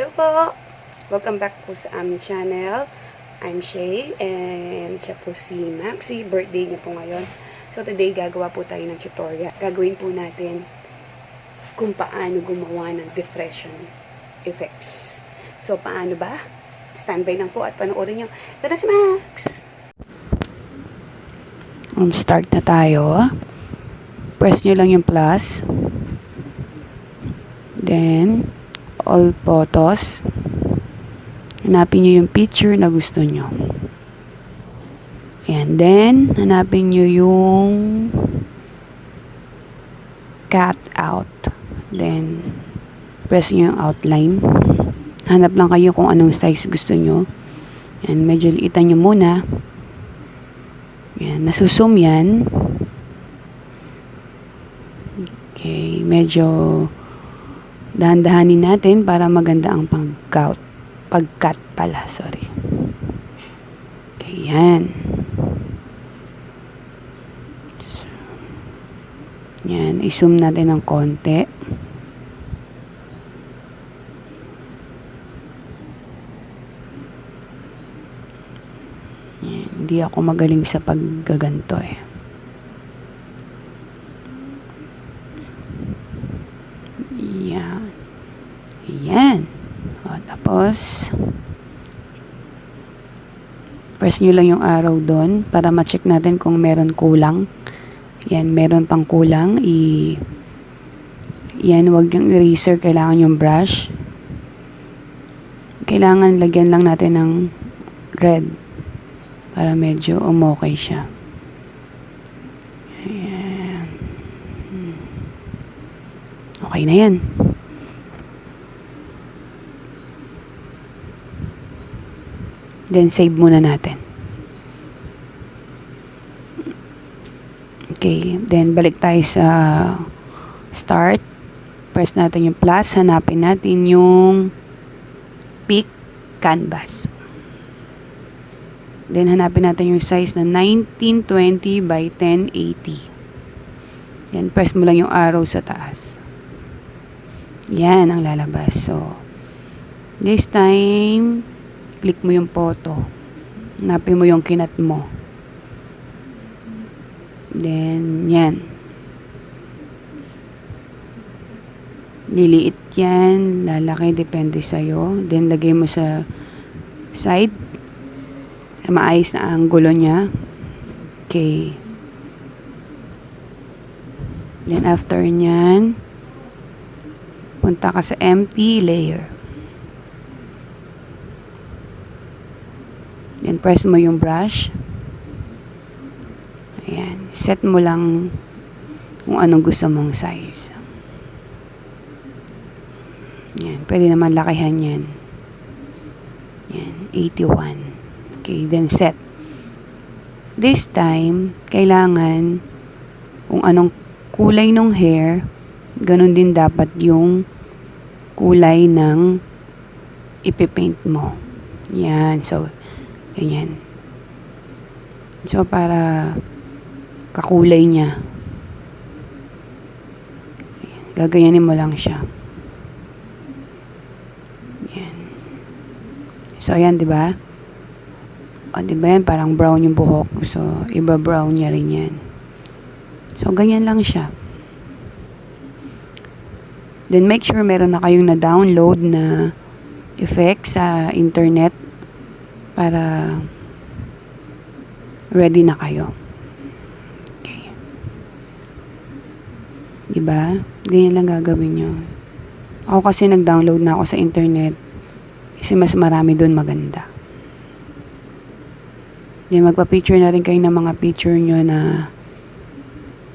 Hello po! Welcome back po sa aming channel. I'm Shey and siya po si Maxi. Birthday niya po ngayon. So today gagawa po tayo ng tutorial. Gagawin po natin kung paano gumawa ng depression effects. So paano ba? Standby lang po at panoorin nyo. Tara si Max! Start na tayo. Press nyo lang yung plus. Then all photos. Hanapin nyo yung picture na gusto nyo. And then, hanapin nyo yung cut out. Then, press nyo yung outline. Hanap lang kayo kung anong size gusto nyo. And medyo liitan nyo muna. Yan, nasusum yan. Okay, medyo dahan-dahanin natin para maganda ang pag-cut pala, sorry. Okay, yan. So, yan, i-zoom natin ng konti. Yan, hindi ako magaling sa paggaganto eh. Yan. Ayan. O, tapos, press nyo lang yung arrow doon para ma-check natin kung meron kulang. Yan, meron pang kulang. Yan, wag yung eraser. Kailangan yung brush. Kailangan lagyan lang natin ng red para medyo umokay siya. Ayan. Okay na yan. Then, save muna natin. Okay. Then, balik tayo sa start. Press natin yung plus. Hanapin natin yung pick canvas. Then, hanapin natin yung size na 1920 by 1080. Then, press mo lang yung arrow sa taas. Yan ang lalabas. So, this time, click mo yung photo. Hanapin mo yung kinat mo. Then, yan. Liliit yan. Lalaki. Depende sa'yo. Then, lagay mo sa side. Maayos na ang gulo niya. Okay. Then, after nyan, punta ka sa empty layer. Then, press mo yung brush. Ayan. Set mo lang kung anong gusto mong size. Ayan. Pwede naman lakihan yan. Ayan. 81. Okay. Then, set. This time, kailangan kung anong kulay ng hair, ganun din dapat yung kulay ng ipipaint mo. Yan. So, ganyan. So, para kakulay niya. Gaganyanin mo lang siya. Yan. So, ayan, diba? O, diba yan? Parang brown yung buhok. So, iba-brown niya rin yan. So, ganyan lang siya. Then, make sure meron na kayong na-download na effect sa internet para ready na kayo. Okay. Diba? Ganyan lang gagawin nyo. Ako kasi nag-download na ako sa internet kasi mas marami doon maganda. Then, magpa-picture na rin kayo ng mga picture nyo na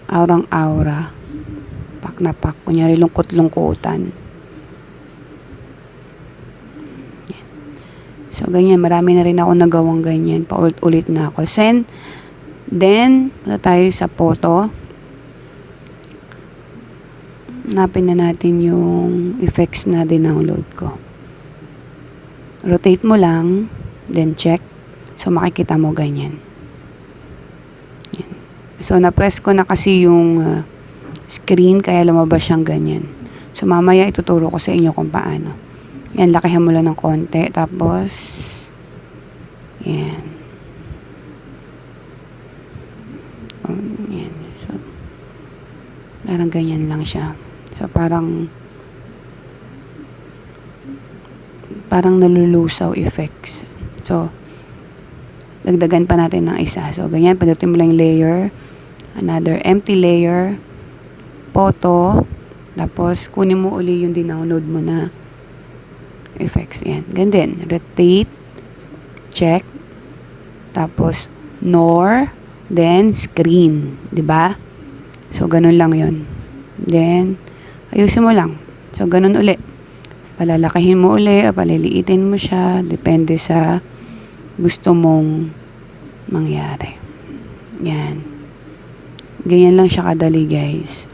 aurang-aura. Pak na pak. Kunyari lungkot-lungkutan. So, ganyan. Marami na rin ako nagawang ganyan. Paulit-ulit na ako. Then, punta tayo sa photo. Hanapin na natin yung effects na dinownload ko. Rotate mo lang. Then, check. So, makikita mo ganyan. Yan. So, na-press ko na kasi yung screen, kaya lumabas siyang ganyan. So, mamaya ituturo ko sa inyo kung paano. Yan, lakihan mo lang ng konti. Tapos, yan. Yan. So, parang ganyan lang siya. So, parang nalulusaw effects. So, dagdagan pa natin ng isa. So, ganyan. Pindutin mo lang yung layer. Another empty layer. Photo. Tapos, kunin mo uli yung dinownload mo na effects. Yan. Ganyan din. Rotate. Check. Tapos, nor. Then, screen. Diba? So, ganun lang yon. Then, ayusin mo lang. So, ganun uli. Palalakihin mo uli o paliliitin mo siya. Depende sa gusto mong mangyari. Yan. Ganyan lang siya kadali, guys.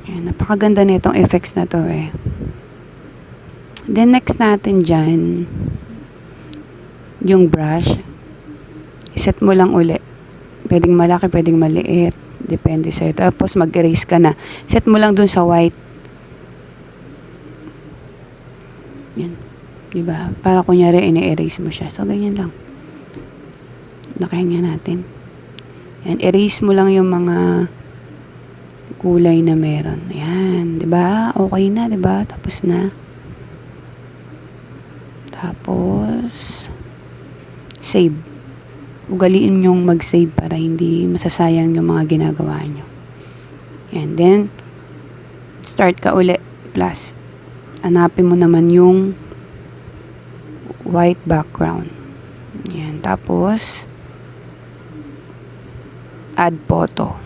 Yan. Napakaganda nitong effects na to eh. Then, next natin dyan, yung brush. Set mo lang uli. Pwedeng malaki, pwedeng maliit. Depende sa'yo. Tapos, mag-erase ka na. Set mo lang dun sa white. Yan. Diba? Para kunyari, ini-erase mo siya. So, ganyan lang. Lakihin nga natin. Yan. Erase mo lang yung mga kulay na meron. Yan. Diba? Okay na, diba? Tapos na. Tapos, save. Ugaliin nyong mag-save para hindi masasayang yung mga ginagawa nyo. And then, start ka uli. Plus, hanapin mo naman yung white background. Yan. Tapos, add photo.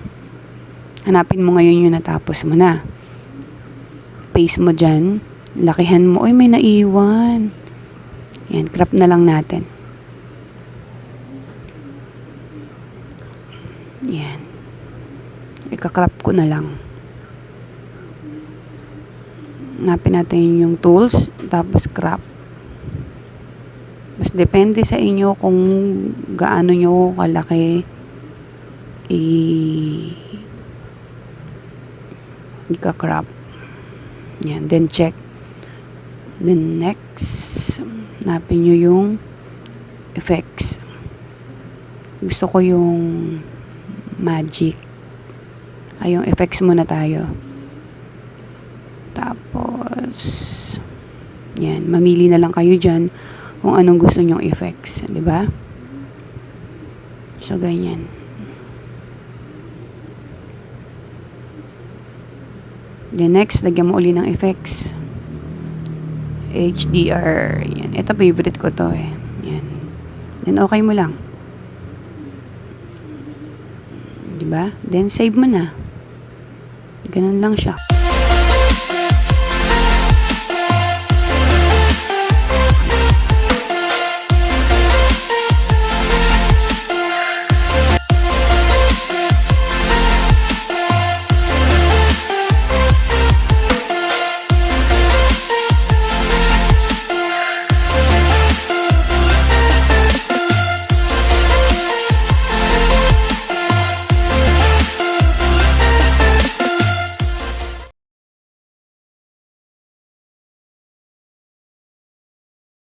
Hanapin mo ngayon yung natapos mo na. Paste mo dyan. Lakihan mo. Uy, may naiwan. Yan. Crop na lang natin. Yan. Ika-crop ko na lang. Hanapin natin yung tools. Tapos crop. Mas depende sa inyo kung gaano nyo kalaki ika-crop. Yan. Then check. Then next, hanapin nyo yung effects. Gusto ko yung magic. Ay, yung effects muna tayo. Tapos, yan. Mamili na lang kayo dyan kung anong gusto nyong effects. Diba? So, ganyan. Then next, lagyan mo uli ng effects. HDR. Yan. Ito, favorite ko to eh. Yan. Then, okay mo lang. Diba? Then, save mo na. Ganun lang siya.